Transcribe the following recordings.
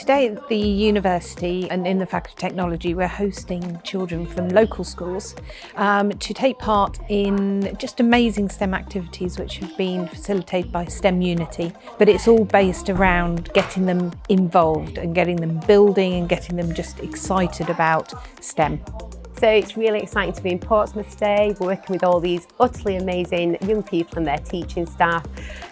today at the university and in the Faculty of Technology, we're hosting children from local schools to take part in just amazing STEM activities which have been facilitated by STEM Unity. But it's all based around getting them involved and getting them building and getting them just excited about STEM. So it's really exciting to be in Portsmouth today, working with all these utterly amazing young people and their teaching staff,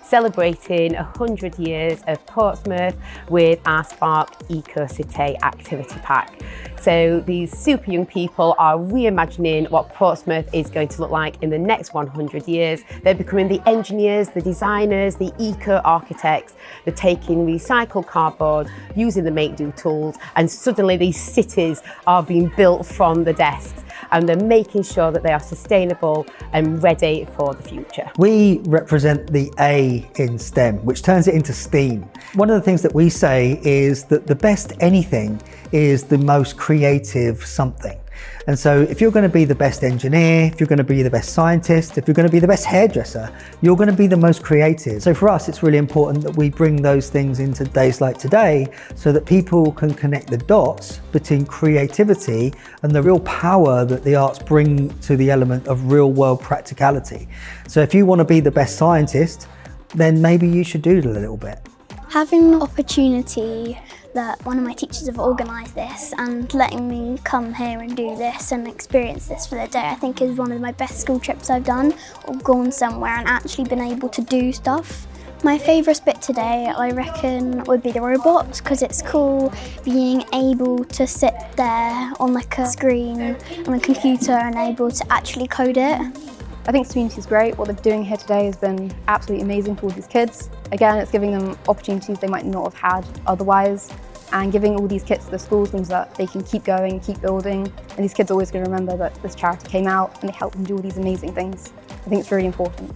celebrating 100 years of Portsmouth with our Spark EcoCity activity pack. So these super young people are reimagining what Portsmouth is going to look like in the next 100 years. They're becoming the engineers, the designers, the eco-architects. They're taking recycled cardboard, using the make-do tools, and suddenly these cities are being built from the desks. And they're making sure that they are sustainable and ready for the future. We represent the A in STEM, which turns it into STEAM. One of the things that we say is that the best anything is the most creative something. And so if you're going to be the best engineer, if you're going to be the best scientist, if you're going to be the best hairdresser, you're going to be the most creative. So for us, it's really important that we bring those things into days like today so that people can connect the dots between creativity and the real power that the arts bring to the element of real world practicality. So if you want to be the best scientist, then maybe you should doodle a little bit. Having the opportunity that one of my teachers have organised this and letting me come here and do this and experience this for the day, I think is one of my best school trips I've done, or gone somewhere and actually been able to do stuff. My favourite bit today, I reckon, would be the robots, because it's cool being able to sit there on like a screen on a computer and able to actually code it. I think STEM Unity is great. What they're doing here today has been absolutely amazing for all these kids. Again, it's giving them opportunities they might not have had otherwise, and giving all these kits to the schools means that they can keep going, keep building, and these kids are always going to remember that this charity came out and they helped them do all these amazing things. I think it's really important.